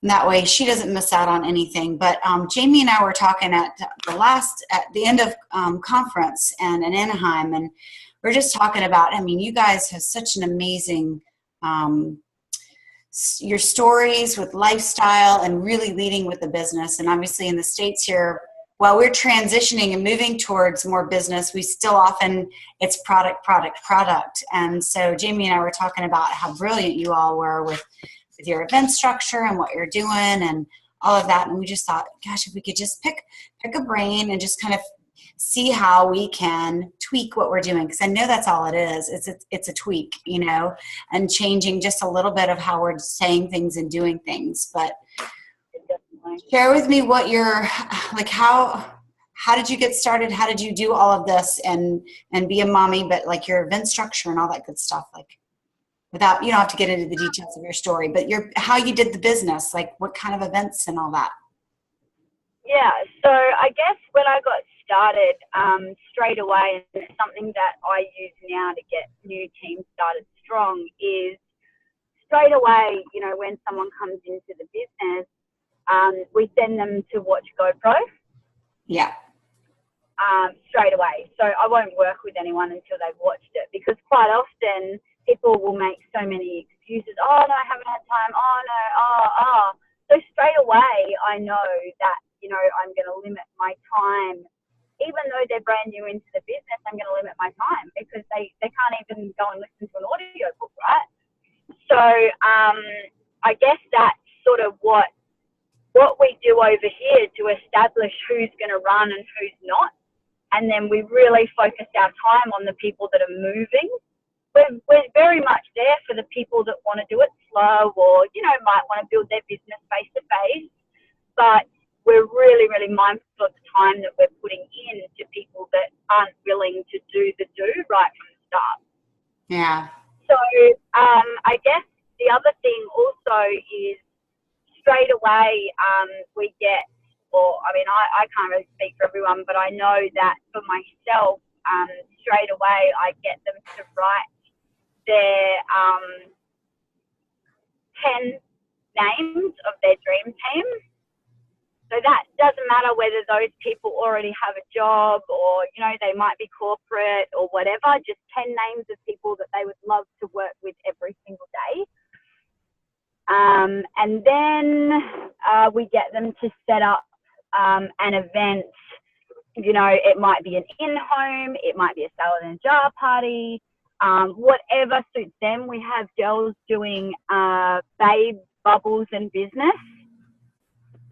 And that way she doesn't miss out on anything. But Jamie and I were talking at the end of conference and in Anaheim, and we're just talking about, I mean, you guys have such an amazing, your stories with lifestyle and really leading with the business. And obviously in the States here, while we're transitioning and moving towards more business, we still often, it's product. And so Jamie and I were talking about how brilliant you all were with your event structure and what you're doing and all of that. And we just thought, gosh, if we could just pick a brain and just kind of see how we can tweak what we're doing. Because I know that's all it is. It's a tweak, you know, and changing just a little bit of how we're saying things and doing things. But share with me what you're like, how did you get started? How did you do all of this and be a mommy, but like your event structure and all that good stuff, like without, you don't have to get into the details of your story, but how you did the business, like what kind of events and all that. Yeah. So I guess when I got started straight away, and it's something that I use now to get new teams started strong, is straight away, you know, when someone comes into the business, we send them to watch GoPro. Yeah. Straight away. So I won't work with anyone until they've watched it, because quite often people will make so many excuses. Oh, no, I haven't had time. Oh, no, oh. So straight away, I know that, you know, I'm going to limit my time. Even though they're brand new into the business, I'm going to limit my time, because they can't even go and listen to an audio book, right? So I guess that's sort of what we do over here to establish who's going to run and who's not. And then we really focus our time on the people that are moving. We're very much there for the people that want to do it slow, or, you know, might want to build their business face to face. But we're really, really mindful of the time that we're putting in to people that aren't willing to do right from the start. Yeah. So I guess the other thing also is straight away we get, or I mean, I can't really speak for everyone, but I know that for myself, straight away I get them to write their 10 names of their dream team. So that doesn't matter whether those people already have a job, or, you know, they might be corporate or whatever, just 10 names of people that they would love to work with every single day. And then we get them to set up an event. You know, it might be an in-home, it might be a salad and jar party, whatever suits them. We have girls doing babe bubbles and business.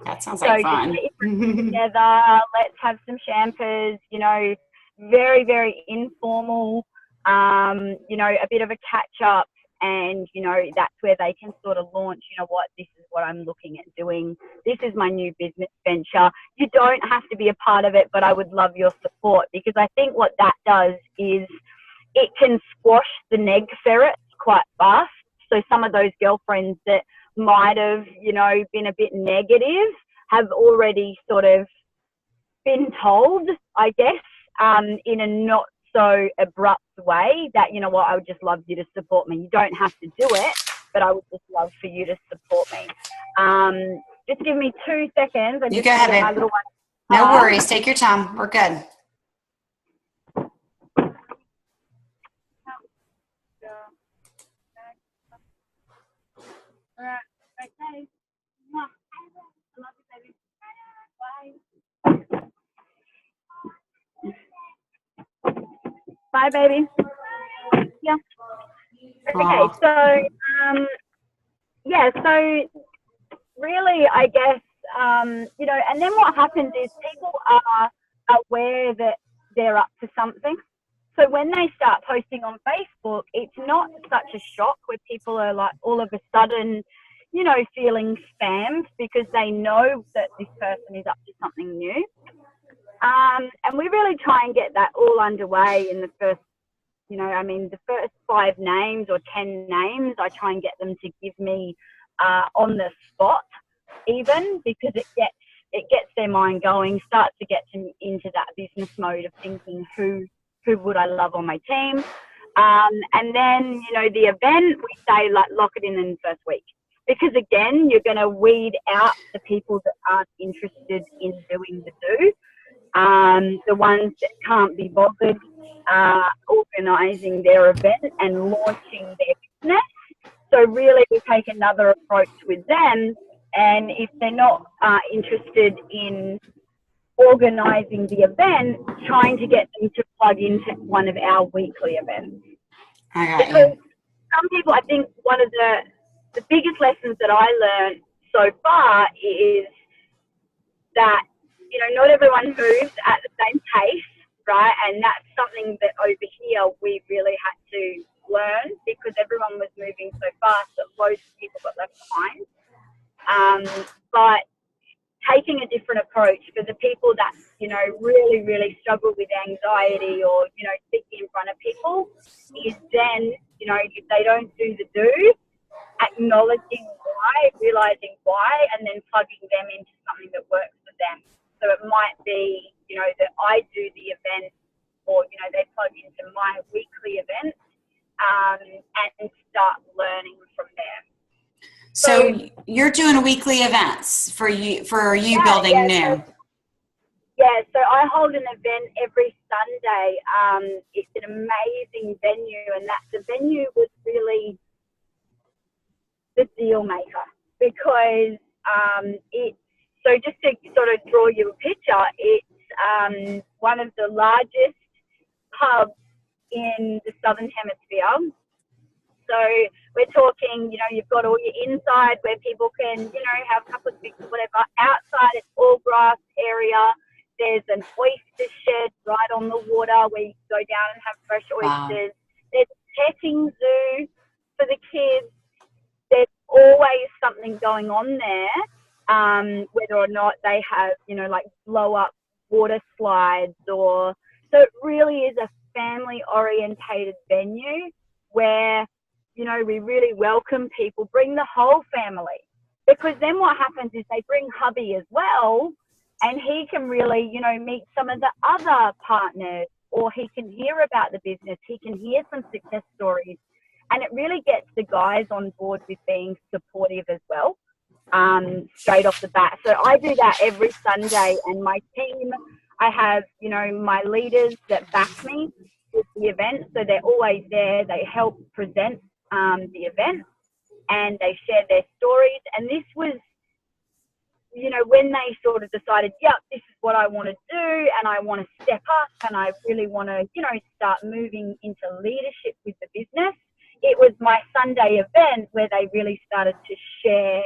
That sounds like fun. Together, let's have some champers, you know, very, very informal, you know, a bit of a catch up. And, you know, that's where they can sort of launch, you know what, this is what I'm looking at doing. This is my new business venture. You don't have to be a part of it, but I would love your support, because I think what that does is it can squash the neg ferrets quite fast. So some of those girlfriends that might have, you know, been a bit negative have already sort of been told, I guess, in a not so abrupt way that, you know what, I would just love you to support me. You don't have to do it, but I would just love for you to support me. Just give me 2 seconds. You go ahead, babe. No worries. Take your time. We're good. Okay. I love you, baby. Bye. Bye, baby. Yeah. Okay, so, yeah, so really, I guess, you know, and then what happens is people are aware that they're up to something. So when they start posting on Facebook, it's not such a shock where people are like all of a sudden, you know, feeling spammed, because they know that this person is up to something new. And we really try and get that all underway in the first, you know, I mean, the first 5 names or 10 names, I try and get them to give me on the spot, even, because it gets their mind going, starts to get them into that business mode of thinking, who would I love on my team? And then, you know, the event, we say, like, lock it in the first week. because again, you're going to weed out the people that aren't interested in doing the do. The ones that can't be bothered organising their event and launching their business. So really we take another approach with them, and if they're not interested in organising the event, trying to get them to plug into one of our weekly events. I got because you. some people, I think one of the biggest lessons that I learned so far is that, you know, not everyone moves at the same pace, right? And that's something that over here we really had to learn, because everyone was moving so fast that loads of people got left behind. But taking a different approach for the people that, you know, really, really struggle with anxiety or, you know, speaking in front of people, is then, you know, if they don't do the do, acknowledging why, realizing why, and then plugging them into something that works for them. So it might be, you know, that I do the event, or, you know, they plug into my weekly event, and start learning from there. So you're doing weekly events for you building new. So I hold an event every Sunday. It's an amazing venue, and the venue was really the deal maker, because so just to sort of draw you a picture, it's one of the largest pubs in the Southern Hemisphere. So we're talking, you know, you've got all your inside where people can, you know, have a couple of drinks or whatever. Outside, it's all grass area. There's an oyster shed right on the water where you can go down and have fresh oysters. Wow. There's a petting zoo for the kids. There's always something going on there, whether or not they have, you know, like blow up water slides, or so it really is a family orientated venue where, you know, we really welcome people, bring the whole family, because then what happens is they bring hubby as well, and he can really, you know, meet some of the other partners, or he can hear about the business, he can hear some success stories, and it really gets the guys on board with being supportive as well, straight off the bat. So I do that every Sunday, and my team, I have, you know, my leaders that back me with the event, so they're always there. They help present the event, and they share their stories. And this was, you know, when they sort of decided, yep, this is what I want to do, and I want to step up, and I really want to, you know, start moving into leadership with the business. It was my Sunday event where they really started to share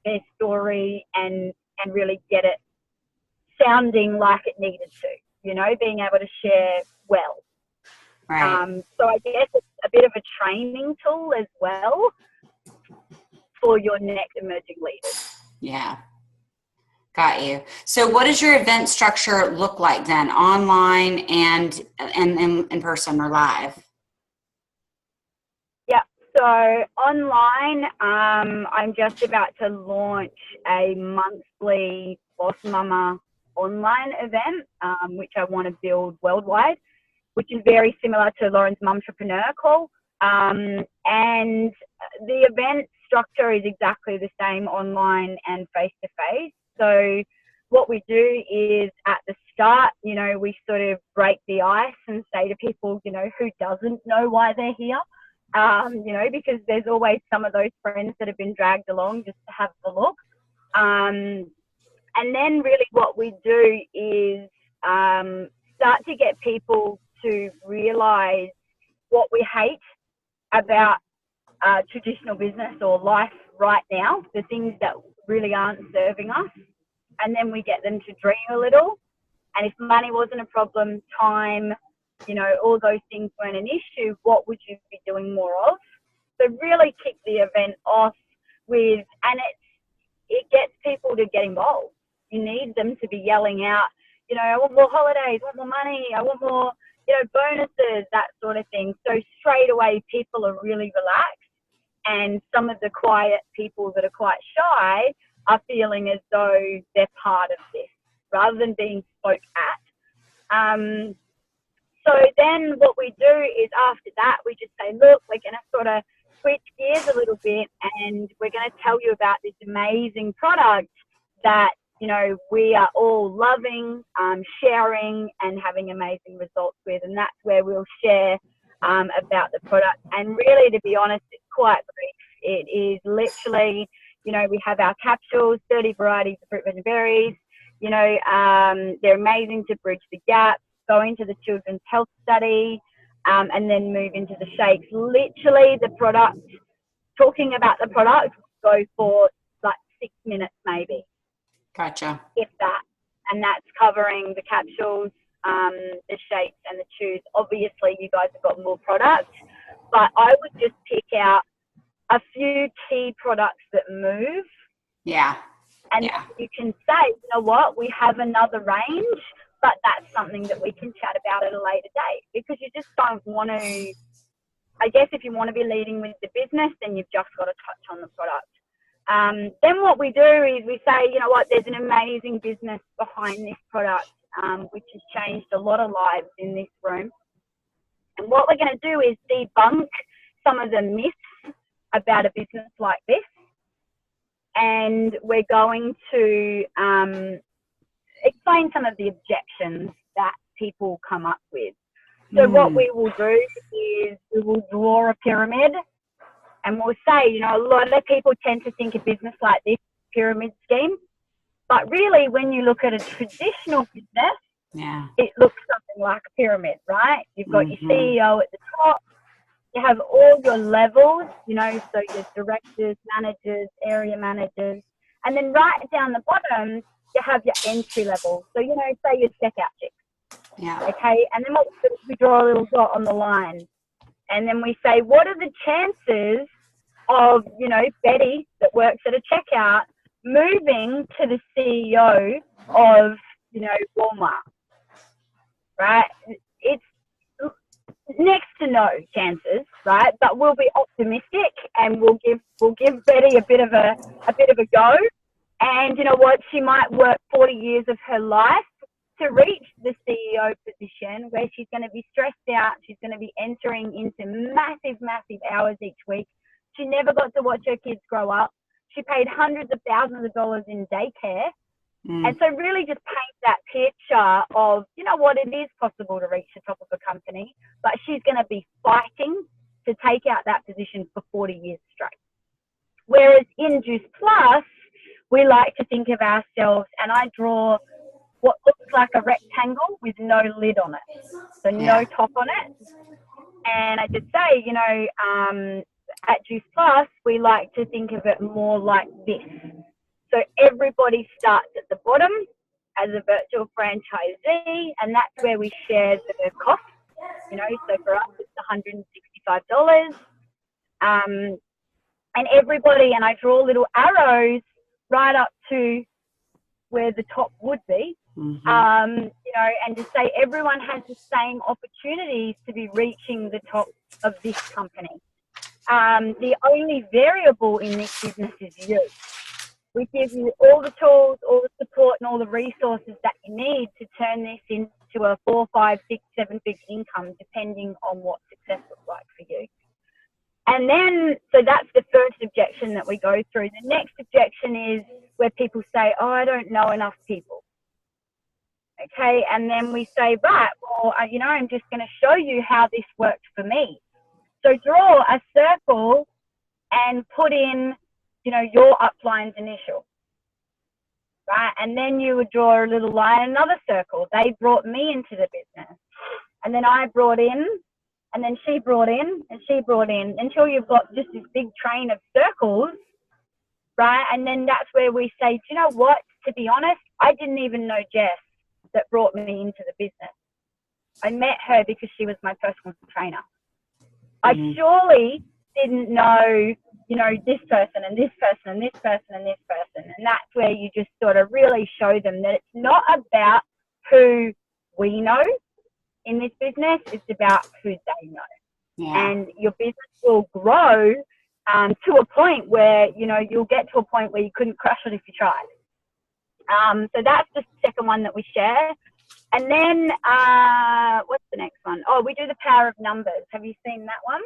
their story and really get it sounding like it needed to, you know, being able to share well. Right. So I guess it's a bit of a training tool as well for your next emerging leaders. Yeah. Got you. So what does your event structure look like then, online and in person or live? Yeah. So online, I'm just about to launch a monthly Boss Mama online event, which I want to build worldwide, which is very similar to Lauren's Momtrepreneur Call. And the event structure is exactly the same online and face-to-face. So what we do is at the start, you know, we sort of break the ice and say to people, you know, who doesn't know why they're here, you know, because there's always some of those friends that have been dragged along just to have a look. And then really what we do is start to get people to realise what we hate about traditional business or life right now, the things that really aren't serving us. And then we get them to dream a little. And if money wasn't a problem, time, you know, all those things weren't an issue, what would you be doing more of? So really kick the event off with, and it gets people to get involved. You need them to be yelling out, you know, I want more holidays, I want more money, I want more, you know, bonuses, that sort of thing. So straight away, people are really relaxed, and some of the quiet people that are quite shy are feeling as though they're part of this rather than being spoke at. So then what we do is after that, we just say, look, we're going to sort of switch gears a little bit, and we're going to tell you about this amazing product that, you know, we are all loving, sharing, and having amazing results with. And that's where we'll share about the product. And really, to be honest, it's quite brief. It is literally, you know, we have our capsules, 30 varieties of fruit, veg, and berries. You know, they're amazing to bridge the gap, go into the children's health study, and then move into the shakes. Literally, the product, talking about the product, go for like 6 minutes maybe. Gotcha. If that. And that's covering the capsules, the shakes, and the chews. Obviously, you guys have got more products, but I would just pick out a few key products that move. Yeah. And you can say, you know what, we have another range, but that's something that we can chat about at a later date, because you just don't want to, I guess if you want to be leading with the business, then you've just got to touch on the product. Then what we do is we say, you know what, there's an amazing business behind this product, which has changed a lot of lives in this room. And what we're going to do is debunk some of the myths about a business like this. And we're going to explain some of the objections that people come up with. So what we will do is we will draw a pyramid, and we'll say, you know, a lot of people tend to think a business like this pyramid scheme, but really when you look at a traditional business, it looks something like a pyramid, right? You've got your CEO at the top, you have all your levels, you know, so your directors, managers, area managers, and then right down the bottom, you have your entry level. So, you know, say your checkout chicks. Yeah. Okay. And then what we do is we draw a little dot on the line. And then we say, what are the chances of, you know, Betty that works at a checkout moving to the CEO of, you know, Walmart, right? It's next to no chances, right? But we'll be optimistic, and we'll give Betty a bit of a go. And you know what? She might work 40 years of her life to reach the CEO position, where she's going to be stressed out. She's going to be entering into massive hours each week. She never got to watch her kids grow up. She paid hundreds of thousands of dollars in daycare. And so really just paint that picture of, you know what, it is possible to reach the top of a company, but she's going to be fighting to take out that position for 40 years straight. Whereas in Juice Plus, we like to think of ourselves, and I draw what looks like a rectangle with no lid on it, so no top on it. And I just say, you know, at Juice Plus, we like to think of it more like this. So everybody starts at the bottom as a virtual franchisee, and that's where we share the cost. You know, so for us, it's $165. And everybody, and I draw little arrows right up to where the top would be, you know, and to say everyone has the same opportunities to be reaching the top of this company. The only variable in this business is you. We give you all the tools, all the support, and all the resources that you need to turn this into a 4, 5, 6, 7-figure income, depending on what success looks like for you. And then, so that's the first objection that we go through. The next objection is where people say, oh, I don't know enough people. Okay, and then we say, right, well, you know, I'm just going to show you how this worked for me. So draw a circle and put in, you know, your upline's initial, right? And then you would draw a little line, another circle. They brought me into the business. And then I brought in, and then she brought in, and she brought in, until you've got just this big train of circles, right? And then that's where we say, do you know what? To be honest, I didn't even know Jess that brought me into the business. I met her because she was my personal trainer. I surely didn't know, you know, this person and this person and this person and this person. And that's where you just sort of really show them that it's not about who we know in this business, it's about who they know. Yeah. And your business will grow to a point where, you know, you'll get to a point where you couldn't crush it if you tried. So that's the second one that we share. And then what's the next one? Oh, we do the power of numbers. Have you seen that one?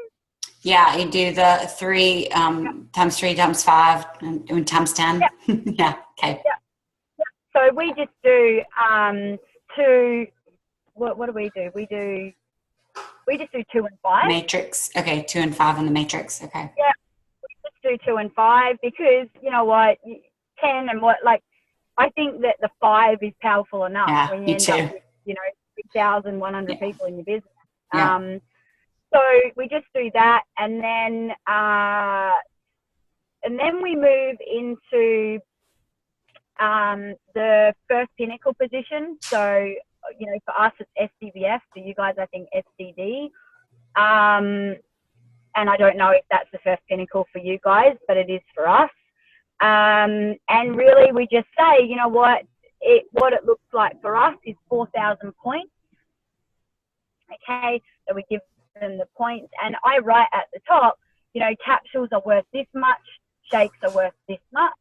Yeah, you do the 3 times 3 times 5 and times 10. Yeah. Yeah. Okay. Yeah. So we just do 2. What do? We just do 2 and 5. Matrix. Okay, 2 and 5 in the matrix. Okay. Yeah, we just do 2 and 5 because you know what, 10 and what, like, I think that the 5 is powerful enough Yeah, when you me end too. up with 3,100 people in your business. Yeah. So we just do that, and then we move into the first pinnacle position. So, for us it's SDVF, for you guys I think SDD. And I don't know if that's the first pinnacle for you guys, but it is for us. And really we just say, you know what it looks like for us is 4,000 points. Okay, so we give them the points, and I write at the top, capsules are worth this much, shakes are worth this much.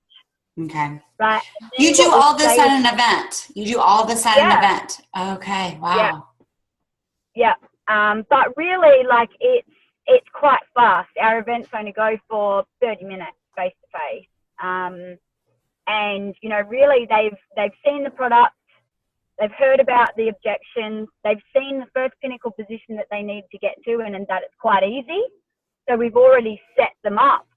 Okay. Right. You do all this at an event. You do all this at an event. Okay. Wow. Yeah. But really, like, it's quite fast. Our events only go for 30 minutes face to face. And really they've seen the product, they've heard about the objections, they've seen the first pinnacle position that they need to get to, and that it's quite easy. So we've already set them up.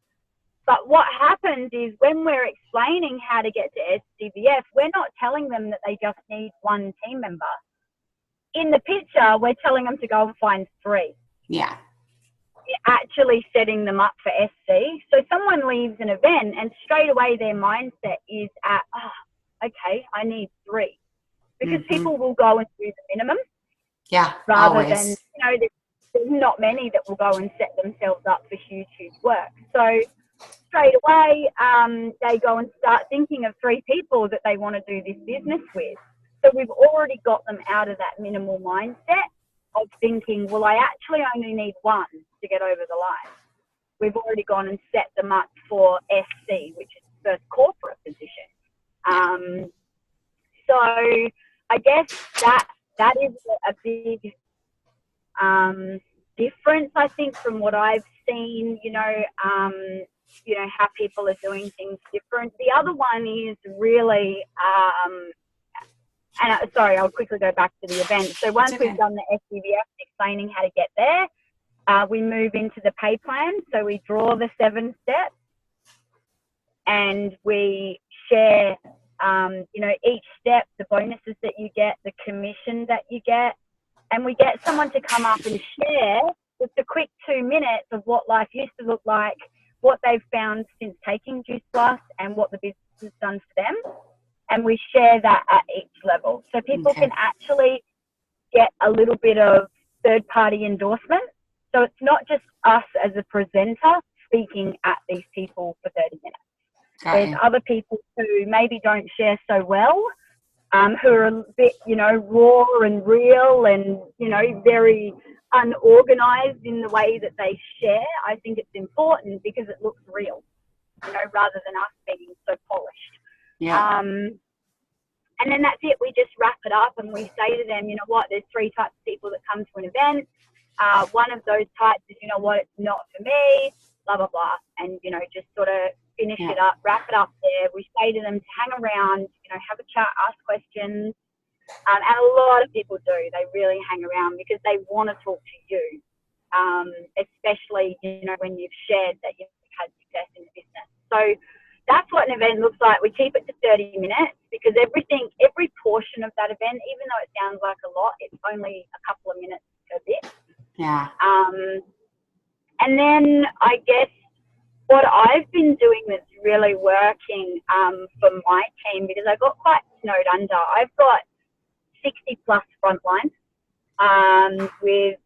But what happens is when we're explaining how to get to SDVF, we're not telling them that they just need 1 team member. In the picture, we're telling them to go and find 3. Yeah. We're actually setting them up for SC. So someone leaves an event and straight away their mindset is at, okay, I need 3. Because people will go and do the minimum. Yeah, rather always. than, there's not many that will go and set themselves up for huge work. So straight away, they go and start thinking of 3 people that they want to do this business with. So we've already got them out of that minimal mindset of thinking, well, I actually only need 1 to get over the line. We've already gone and set them up for SC, which is the first corporate position. So I guess that is a big difference, I think, from what I've seen, how people are doing things different. The other one is really, sorry, I'll quickly go back to the event. So once we've done the SDVF explaining how to get there, we move into the pay plan. So we draw the 7 steps and we share, each step, the bonuses that you get, the commission that you get, and we get someone to come up and share just a quick 2 minutes of what life used to look like, what they've found since taking Juice Plus, and what the business has done for them. And we share that at each level. So people can actually get a little bit of third-party endorsement. So it's not just us as a presenter speaking at these people for 30 minutes. There's other people who maybe don't share so well, who are a bit, raw and real and, very unorganized in the way that they share. I think it's important because it looks real, rather than us being so polished. Yeah. And then that's it. We just wrap it up and we say to them, you know what, there's 3 types of people that come to an event. One of those types is, you know what, it's not for me, blah, blah, blah. And, just sort of finish it up, wrap it up there. We say to them to hang around, have a chat, ask questions. And a lot of people do. They really hang around because they want to talk to you, especially, when you've shared that you've had success in the business. So that's what an event looks like. We keep it to 30 minutes because every portion of that event, even though it sounds like a lot, it's only a couple of minutes per bit. Yeah. And then I guess what I've been doing that's really working for my team, because I got quite snowed under. I've got 60 plus frontline with,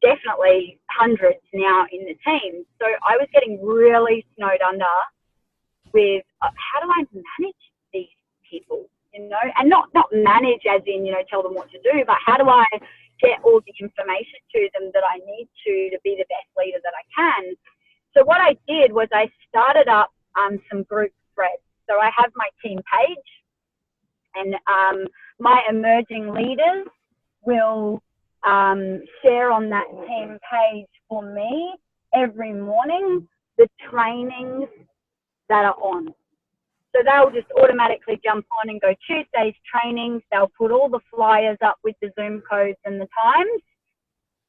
definitely hundreds now in the team. So I was getting really snowed under with how do I manage these people, and not manage as in, tell them what to do, but how do I get all the information to them that I need to be the best leader that I can. So what I did was I started up some group threads. So I have my team page, and my emerging leaders will share on that team page for me every morning the trainings that are on. So they'll just automatically jump on and go Tuesday's trainings. They'll put all the flyers up with the Zoom codes and the times,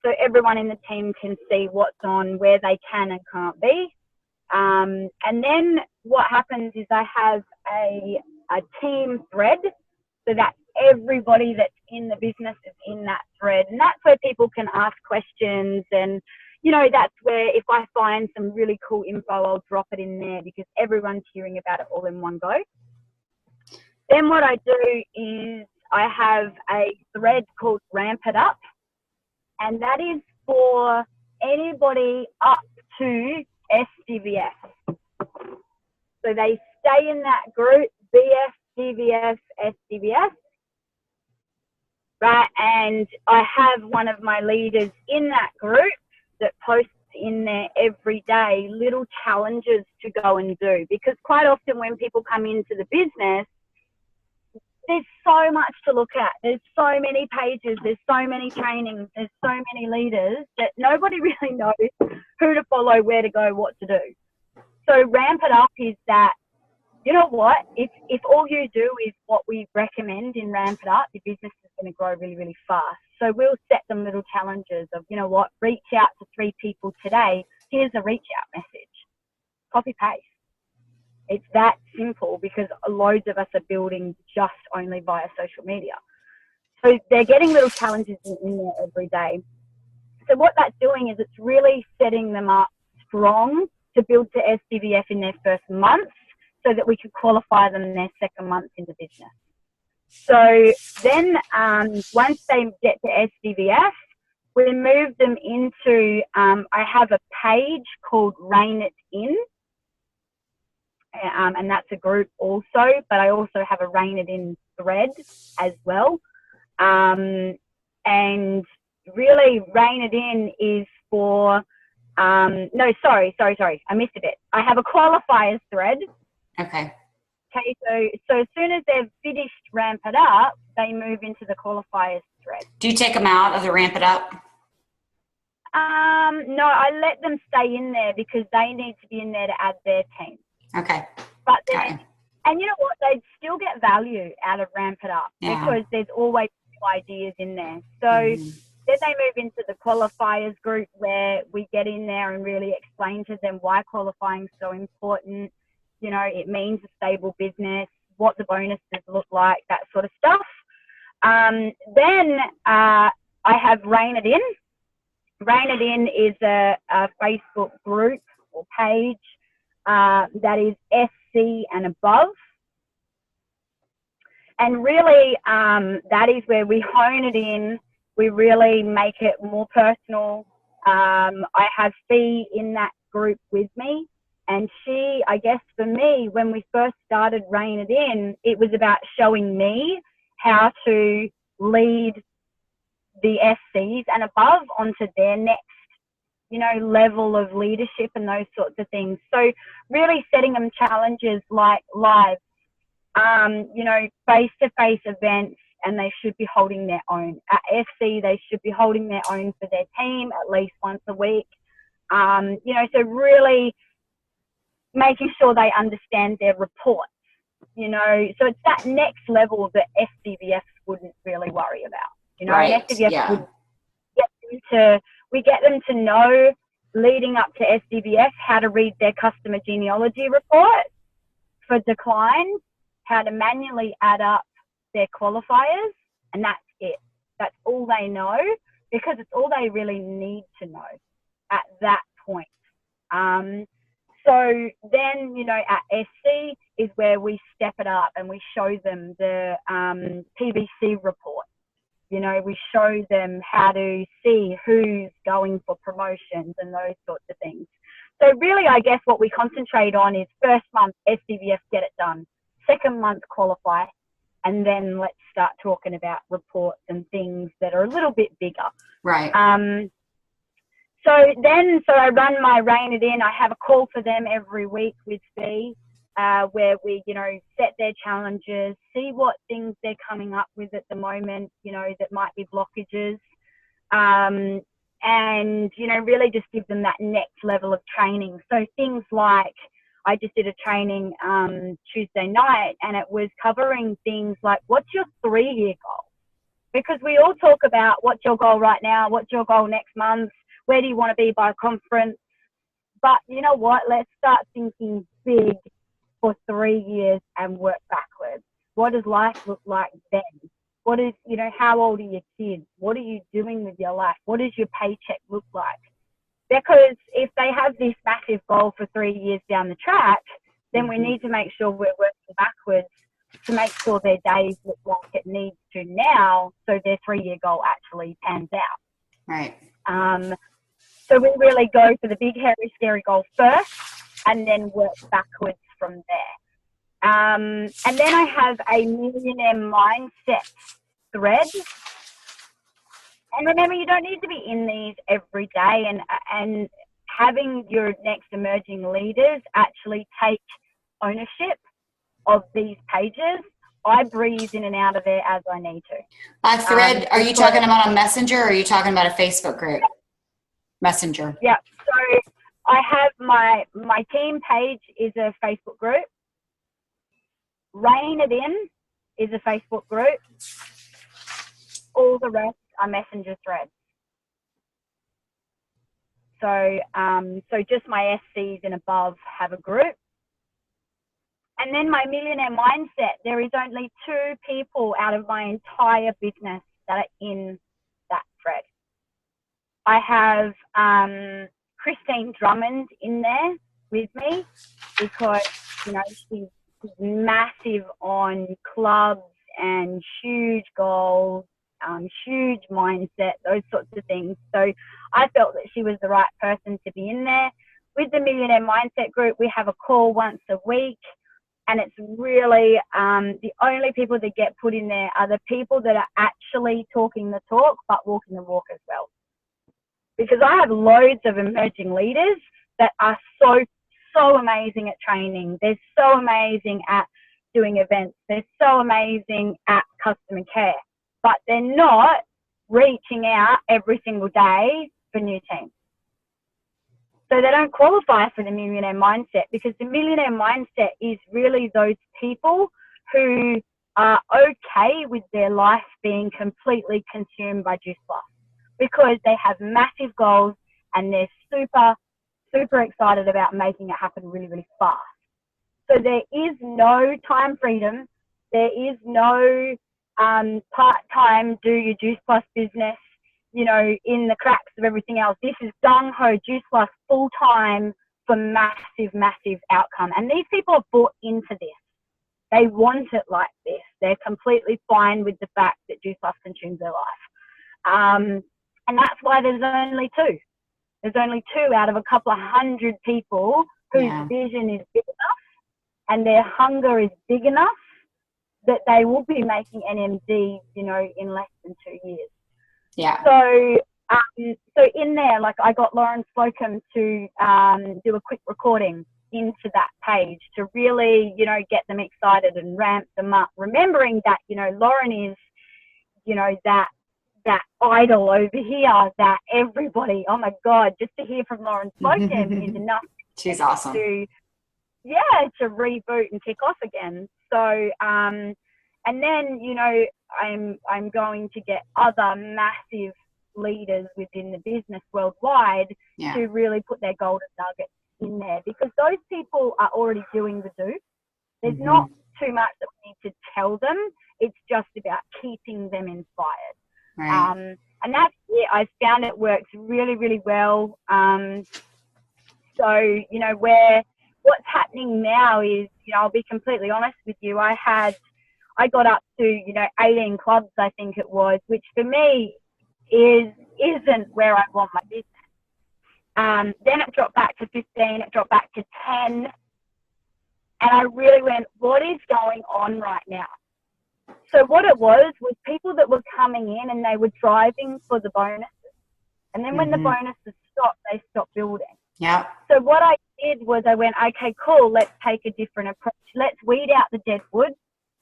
so everyone in the team can see what's on, where they can and can't be. And then what happens is I have a team thread, so that everybody that's in the business is in that thread. And that's where people can ask questions. And, you know, that's where if I find some really cool info, I'll drop it in there because everyone's hearing about it all in one go. Then what I do is I have a thread called Ramp It Up. And that is for anybody up to SDVF. So they stay in that group, BF, DVF, SDVF, right? And I have one of my leaders in that group that posts in there every day little challenges to go and do. Because quite often when people come into the business, there's so much to look at. There's so many pages, there's so many trainings, there's so many leaders that nobody really knows who to follow, where to go, what to do. So Ramp It Up is that, you know what, if all you do is what we recommend in Ramp It Up, your business is going to grow really, really fast. So we'll set them little challenges of, you know what, reach out to 3 people today. Here's a reach out message. Copy paste. It's that simple because loads of us are building just only via social media. So they're getting little challenges in there every day. So what that's doing is it's really setting them up strong to build to SDVF in their first month so that we could qualify them in their second month in the business. So then once they get to SDVF, we move them into, I have a page called Rein It In. And that's a group also, but I also have a Rein It In thread as well. And really Rein It In is for, no, sorry, I missed a bit. I have a qualifiers thread. Okay. Okay, so as soon as they've finished Ramp It Up, they move into the qualifiers thread. Do you take them out of the Ramp It Up? No, I let them stay in there because they need to be in there to add their team. Okay. But then, and you know what, they'd still get value out of Ramp It Up because there's always new ideas in there. So then they move into the qualifiers group where we get in there and really explain to them why qualifying is so important. You know, it means a stable business, what the bonuses look like, that sort of stuff. Then I have Rein It In. Rein It In is a Facebook group or page that is SC and above. And really, that is where we hone it in. We really make it more personal. I have Fee in that group with me. And she, I guess for me, when we first started Rein It In, it was about showing me how to lead the SCs and above onto their next, you know, level of leadership and those sorts of things. So really setting them challenges like live, you know, face-to-face events, and they should be holding their own. At SC, they should be holding their own for their team at least once a week. You know, so really making sure they understand their reports, you know. So it's that next level that SDVF wouldn't really worry about, you know. Right. And SDVF would we get them to know leading up to SDVF how to read their customer genealogy report for declines, how to manually add up their qualifiers, and that's it. That's all they know because it's all they really need to know at that point. So then, you know, at SC is where we step it up and we show them the PBC report. You know, we show them how to see who's going for promotions and those sorts of things. So really, I guess what we concentrate on is first month SDVF, get it done. Second month qualify. And then let's start talking about reports and things that are a little bit bigger. Right. So I run my Rein It In. I have a call for them every week with Fee, where we, you know, set their challenges, see what things they're coming up with at the moment, you know, that might be blockages. And and, you know, really just give them that next level of training. So things like, I just did a training Tuesday night, and it was covering things like, what's your 3-year goal? Because we all talk about what's your goal right now, what's your goal next month, where do you want to be by a conference? But you know what? Let's start thinking big for 3 years and work backwards. What does life look like then? What is, you know, how old are your kids? What are you doing with your life? What does your paycheck look like? Because if they have this massive goal for 3 years down the track, then we need to make sure we're working backwards to make sure their days look like it needs to now, so their 3-year goal actually pans out. Right. So we really go for the big, hairy, scary goal first, and then work backwards from there. And then I have a millionaire mindset thread. And remember, you don't need to be in these every day, and having your next emerging leaders actually take ownership of these pages. I breeze in and out of there as I need to. A thread, are you talking about a messenger, or are you talking about a Facebook group? Yeah. Messenger. Yeah. So I have my team page is a Facebook group. Rein It In is a Facebook group. All the rest are messenger threads. So so just my SCs and above have a group. And then my millionaire mindset, there is only 2 people out of my entire business that are in that thread. I have Christine Drummond in there with me because, you know, she's massive on clubs and huge goals, huge mindset, those sorts of things. So I felt that she was the right person to be in there. With the Millionaire Mindset group, we have a call once a week. And it's really the only people that get put in there are the people that are actually talking the talk but walking the walk as well. Because I have loads of emerging leaders that are so amazing at training. They're so amazing at doing events. They're so amazing at customer care. But they're not reaching out every single day for new teams. So they don't qualify for the millionaire mindset, because the millionaire mindset is really those people who are okay with their life being completely consumed by Juice Plus, because they have massive goals and they're super excited about making it happen really, really fast. So there is no time freedom. There is no part-time do your Juice Plus business, you know, in the cracks of everything else. This is gung-ho Juice Plus full-time for massive outcome. And these people are bought into this. They want it like this. They're completely fine with the fact that Juice Plus consumes their life. And that's why there's only 2. There's only 2 out of a couple of hundred people whose vision is big enough and their hunger is big enough that they will be making NMD, you know, in less than 2 years. Yeah. So, so in there, like, I got Lauren Slocum to do a quick recording into that page to really, you know, get them excited and ramp them up. Remembering that, you know, Lauren is, you know, that idol over here that everybody, oh my God, just to hear from Lauren Slocum is enough. She's awesome. To reboot and kick off again. So, and then, you know, I'm going to get other massive leaders within the business worldwide to really put their golden nuggets in there, because those people are already doing the do. There's not too much that we need to tell them. It's just about keeping them inspired. Right. And that's it. I found it works really, really well. So, you know, what's happening now is, you know, I'll be completely honest with you. I got up to, you know, 18 clubs, I think it was, which for me isn't where I want my business. Then it dropped back to 15, it dropped back to 10. And I really went, what is going on right now? So what it was people that were coming in and they were driving for the bonuses. And then when the bonuses stopped, they stopped building. Yeah. So what I did was I went, okay, cool, let's take a different approach. Let's weed out the dead wood.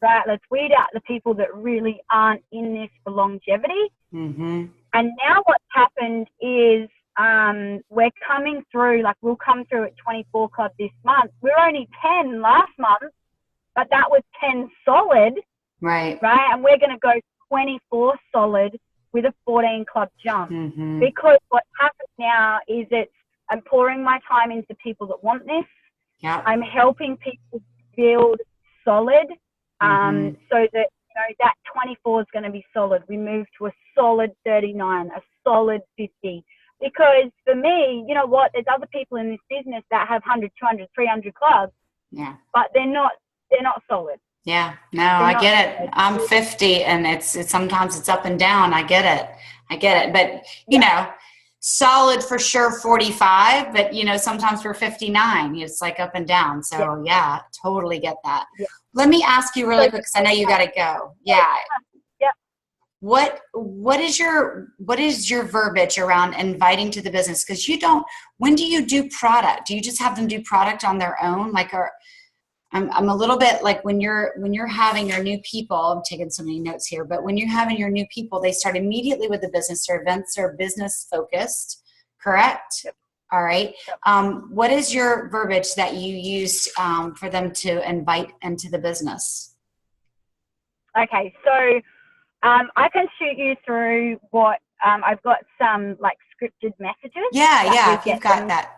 right? Let's weed out the people that really aren't in this for longevity. Mm-hmm. And now what's happened is we're coming through, like we'll come through at 24 Club this month. We're only 10 last month, but that was 10 solid, right? And we're going to go 24 solid with a 14 Club jump. Mm-hmm. Because what's happened now is I'm pouring my time into people that want this. Yeah. I'm helping people build solid, so that that 24 is going to be solid. We move to a solid 39, a solid 50. Because for me, you know what? There's other people in this business that have 100, 200, 300 clubs. Yeah. But they're not solid. Yeah. No, I get it. Solid. I'm 50 and it's sometimes it's up and down. I get it. But you know, solid for sure 45, but sometimes we're 59. It's like up and down. So yeah, totally get that. Yeah. Let me ask you really quick, because I know you got to go. Yeah. What is your verbiage around inviting to the business? Because when do you do product? Do you just have them do product on their own? Like, I'm a little bit like when you're having your new people, I'm taking so many notes here, but when you're having your new people, they start immediately with the business. Their events are business focused, correct? Yep. All right. Yep. What is your verbiage that you used for them to invite into the business? Okay, so I can shoot you through what I've got some like scripted messages. Yeah, if you've got that.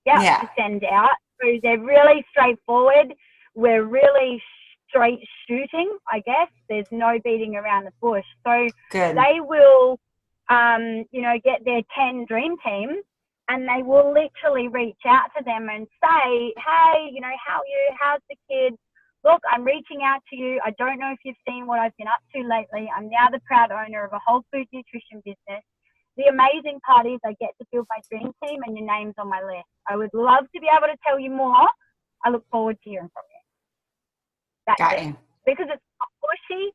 Yeah, to send out. So they're really straightforward. We're really straight shooting, I guess. There's no beating around the bush. So they will, get their 10 dream team, and they will literally reach out to them and say, hey, how are you? How's the kids? Look, I'm reaching out to you. I don't know if you've seen what I've been up to lately. I'm now the proud owner of a whole food nutrition business. The amazing part is I get to build my dream team, and your name's on my list. I would love to be able to tell you more. I look forward to hearing from you. That's it. Because it's not pushy.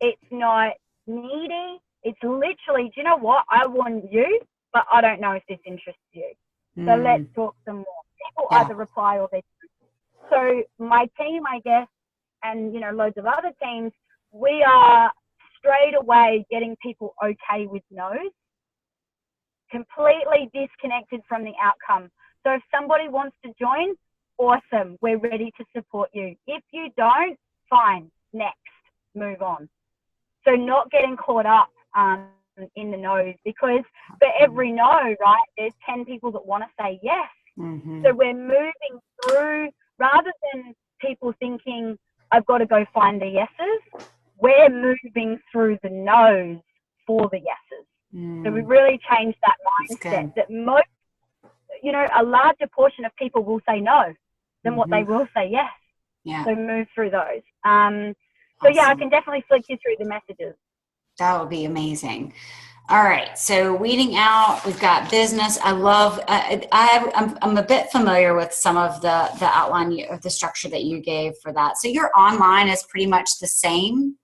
It's not needy. It's literally, do you know what? I want you, but I don't know if this interests you. So let's talk some more. People either reply or they don't. So my team, I guess, and, loads of other teams, we are straight away getting people okay with no's. Completely disconnected from the outcome. So if somebody wants to join, awesome, we're ready to support you. If you don't, fine, next, move on. So not getting caught up in the no's, because for every no, right, there's 10 people that want to say yes. Mm-hmm. So we're moving through, rather than people thinking, I've got to go find the yeses, we're moving through the no's for the yeses. So we really changed that mindset that most, a larger portion of people will say no than what they will say yes. Yeah. So move through those. So yeah, I can definitely flick you through the messages. That would be amazing. All right. So weeding out, we've got business. I love, I'm a bit familiar with some of the outline of the structure that you gave for that. So your online is pretty much the same.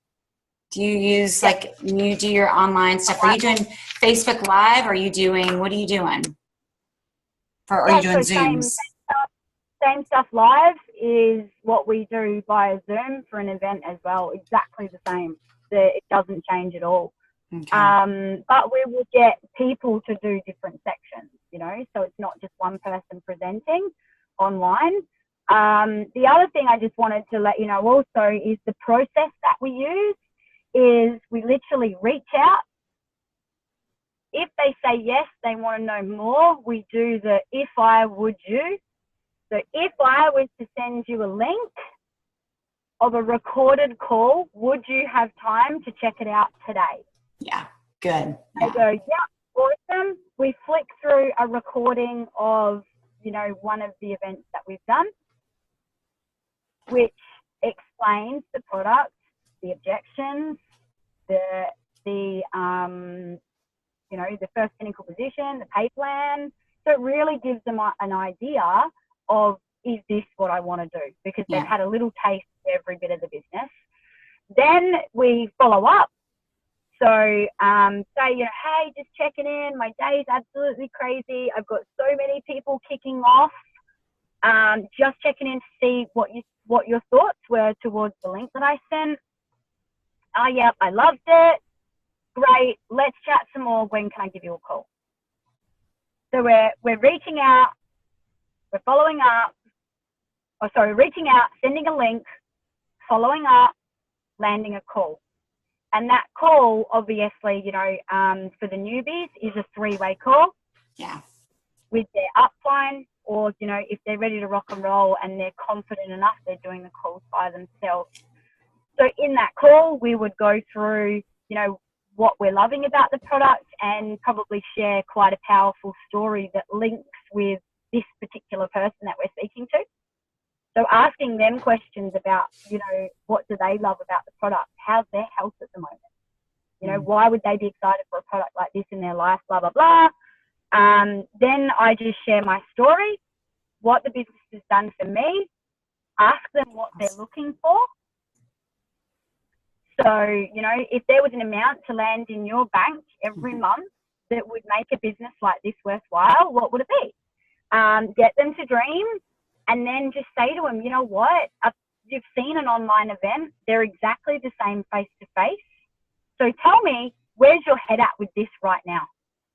Do you use when you do your online stuff? Are you doing Facebook Live? What are you doing? Are you doing Zooms? Same stuff live is what we do via Zoom for an event as well. Exactly the same. It doesn't change at all. Okay. But we will get people to do different sections, so it's not just one person presenting online. The other thing I just wanted to let you know also is the process that we use is we literally reach out. If they say yes, they want to know more, we do the if I, would you. So if I was to send you a link of a recorded call, would you have time to check it out today? Yeah, good. They go, yeah, awesome. We flick through a recording of, one of the events that we've done, which explains the product, the objections, the first clinical position, the pay plan. So it really gives them an idea of, is this what I want to do? Because they've had a little taste of every bit of the business. Then we follow up. So say, hey, just checking in. My day is absolutely crazy. I've got so many people kicking off. Just checking in to see what what your thoughts were towards the link that I sent. Oh, yeah, I loved it. Great. Let's chat some more. When can I give you a call? So we're reaching out. We're following up. Reaching out, sending a link, following up, landing a call. And that call, obviously, you know, for the newbies is a 3-way call. Yeah. With their upline, or, you know, if they're ready to rock and roll and they're confident enough, they're doing the calls by themselves. So in that call, we would go through, you know, what we're loving about the product and probably share quite a powerful story that links with this particular person that we're speaking to. So asking them questions about, you know, what do they love about the product? How's their health at the moment? You know, why would they be excited for a product like this in their life, blah, blah, blah. Then I just share my story, what the business has done for me, ask them what they're looking for. So, you know, if there was an amount to land in your bank every month that would make a business like this worthwhile, what would it be? Get them to dream, and then just say to them, you know what, you've seen an online event. They're exactly the same face to face. So tell me, where's your head at with this right now?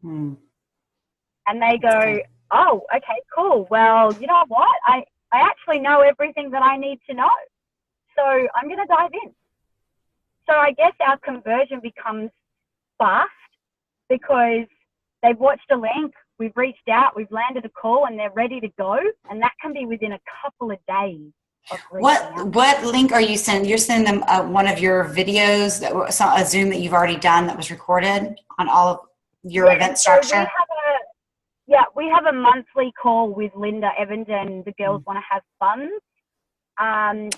And they go, oh, okay, cool. Well, you know what? I actually know everything that I need to know. So I'm going to dive in. So I guess our conversion becomes fast because they've watched a link, we've reached out, we've landed a call, and they're ready to go. And that can be within a couple of days. What link are you sending? You're sending them one of your videos, a Zoom that you've already done that was recorded on all of your event structure? So we have a monthly call with Linda Evans and the Girls Want to Have Fun.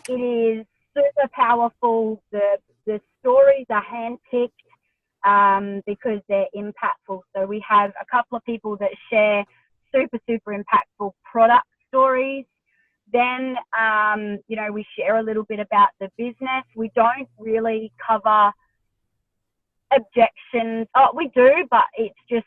It is super powerful. The stories are handpicked because they're impactful. So we have a couple of people that share super, super impactful product stories. Then, you know, we share a little bit about the business. We don't really cover objections. Oh, we do, but it's just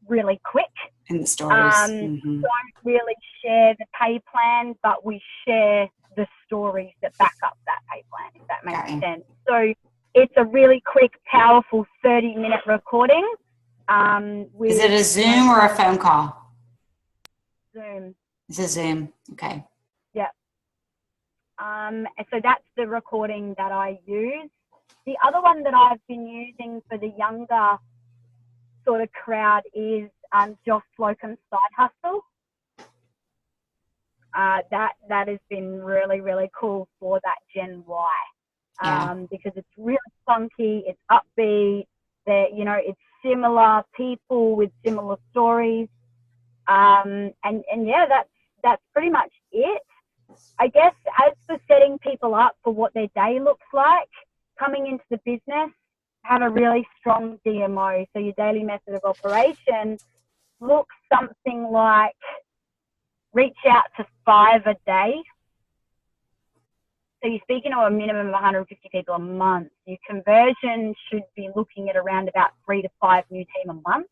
really quick. In the stories. Don't really share the pay plan, but we share the stories that back up that pay plan, if that makes sense. So it's a really quick, powerful 30-minute recording. Is it a Zoom or a phone call? Zoom. It's a Zoom. Okay. Yeah. So that's the recording that I use. The other one that I've been using for the younger sort of crowd is Josh Slocum's Side Hustle. That has been really, really cool for that Gen Y, because it's really funky, it's upbeat, you know, it's similar people with similar stories, and yeah, that's pretty much it. I guess as for setting people up for what their day looks like, coming into the business, have a really strong DMO. So your daily method of operation looks something like reach out to 5 a day. So you're speaking to a minimum of 150 people a month. Your conversion should be looking at around about 3 to 5 new team a month.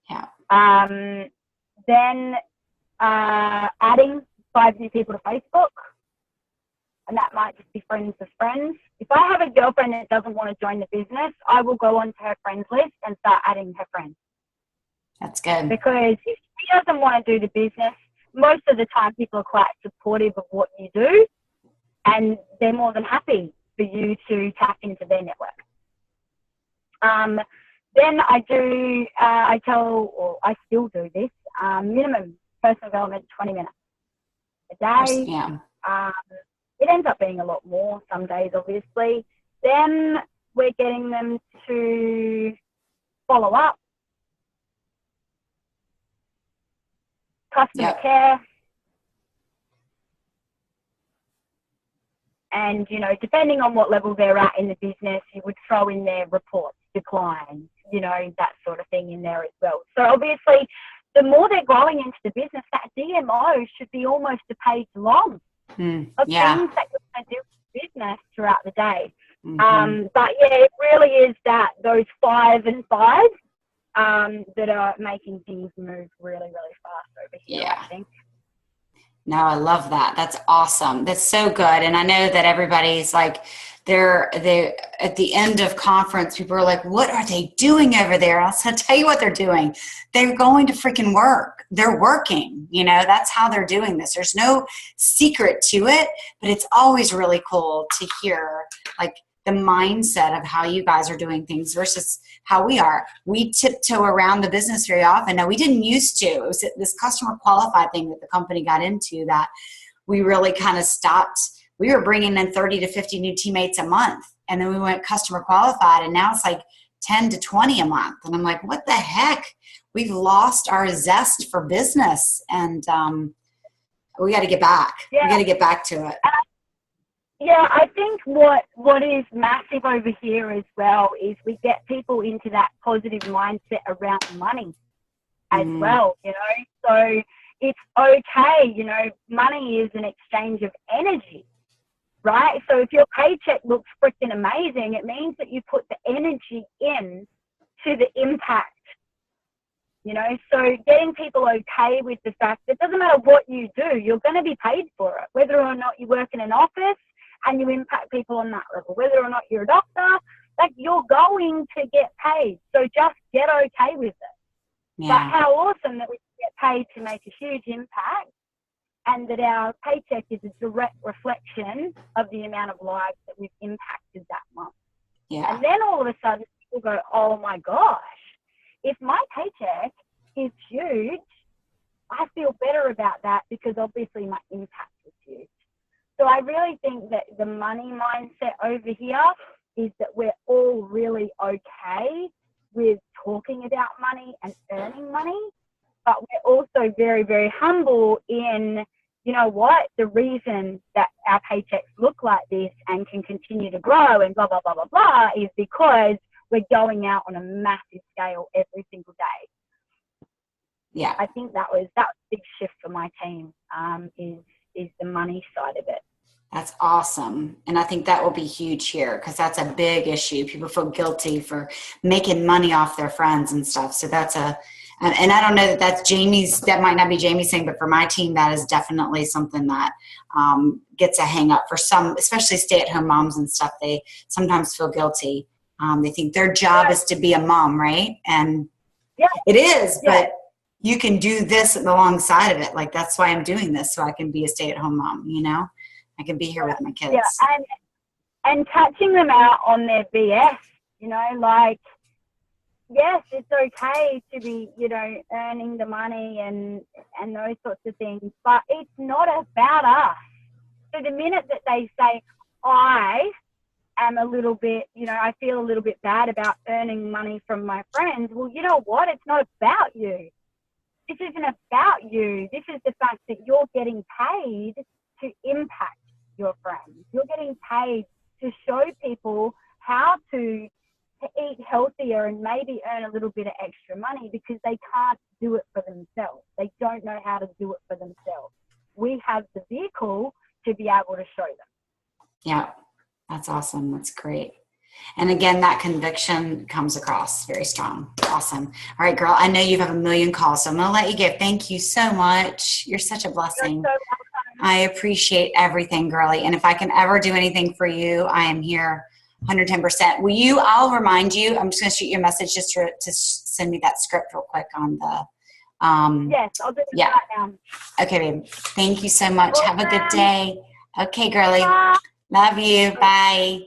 Yeah. Then adding 5 new people to Facebook. And that might just be friends of friends. If I have a girlfriend that doesn't want to join the business, I will go onto her friends list and start adding her friends. That's good. Because if she doesn't want to do the business, most of the time people are quite supportive of what you do, and they're more than happy for you to tap into their network. Then I still do this, minimum personal development, 20 minutes a day. Yeah. It ends up being a lot more some days, obviously. Then we're getting them to follow up, customer care, and, you know, depending on what level they're at in the business, you would throw in their reports, declines, you know, that sort of thing in there as well. So obviously, the more they're growing into the business, that DMO should be almost a page long of things that you're going to do with business throughout the day. But yeah, it really is those 5 and 5 that are making things move really, really fast over here, I think. No, I love that. That's awesome. That's so good. And I know that everybody's like, they at the end of conference, people are like, what are they doing over there? I'll tell you what they're doing. They're going to freaking work. They're working, that's how they're doing this. There's no secret to it, but it's always really cool to hear like the mindset of how you guys are doing things versus how we are. We tiptoe around the business very often. Now, we didn't used to. It was this customer qualified thing that the company got into that we really kind of stopped. We were bringing in 30 to 50 new teammates a month. And then we went customer qualified, and now it's like 10 to 20 a month. And I'm like, what the heck? We've lost our zest for business, and we got to get back. Yeah. We got to get back to it. Yeah, I think what is massive over here as well is we get people into that positive mindset around money as well, So it's okay, money is an exchange of energy, right? So if your paycheck looks freaking amazing, it means that you put the energy in to the impact, So getting people okay with the fact that it doesn't matter what you do, you're going to be paid for it, whether or not you work in an office and you impact people on that level, whether or not you're a doctor, like you're going to get paid. So just get okay with it. Yeah. But how awesome that we get paid to make a huge impact, and that our paycheck is a direct reflection of the amount of lives that we've impacted that month. Yeah. And then all of a sudden people go, oh my gosh, if my paycheck is huge, I feel better about that because obviously my impact is huge. So I really think that the money mindset over here is that we're all really okay with talking about money and earning money, but we're also very, very humble in, the reason that our paychecks look like this and can continue to grow and blah, blah, blah, blah, blah, is because we're going out on a massive scale every single day. Yeah. I think that was a big shift for my team, is the money side of it. That's awesome. And I think that will be huge here because that's a big issue. People feel guilty for making money off their friends and stuff. So that's and I don't know that that's that might not be Jamie's thing, but for my team, that is definitely something that gets a hang up for some, especially stay-at-home moms and stuff. They sometimes feel guilty. They think their job is to be a mom, right? And it is, but you can do this alongside of it. Like, that's why I'm doing this, so I can be a stay-at-home mom, I can be here with my kids. Yeah, and catching them out on their BS, yes, it's okay to be, earning the money and those sorts of things, but it's not about us. So the minute that they say, I am a little bit, I feel a little bit bad about earning money from my friends, well, you know what? It's not about you. This isn't about you. This is the fact that you're getting paid to impact your friends. You're getting paid to show people how to eat healthier and maybe earn a little bit of extra money because they can't do it for themselves. They don't know how to do it for themselves. We have the vehicle to be able to show them. Yeah, that's awesome. That's great. And again, that conviction comes across very strong. Awesome. All right, girl, I know you have a million calls, so I'm going to let you go. Thank you so much. You're such a blessing. You're so welcome. I appreciate everything, girly. And if I can ever do anything for you, I am here 110%. I'll remind you, I'm just going to shoot you a message just to send me that script real quick on the, yes, I'll do it right now. Okay, babe. Thank you so much. Have a good day. Okay, girly. Bye. Love you. Bye.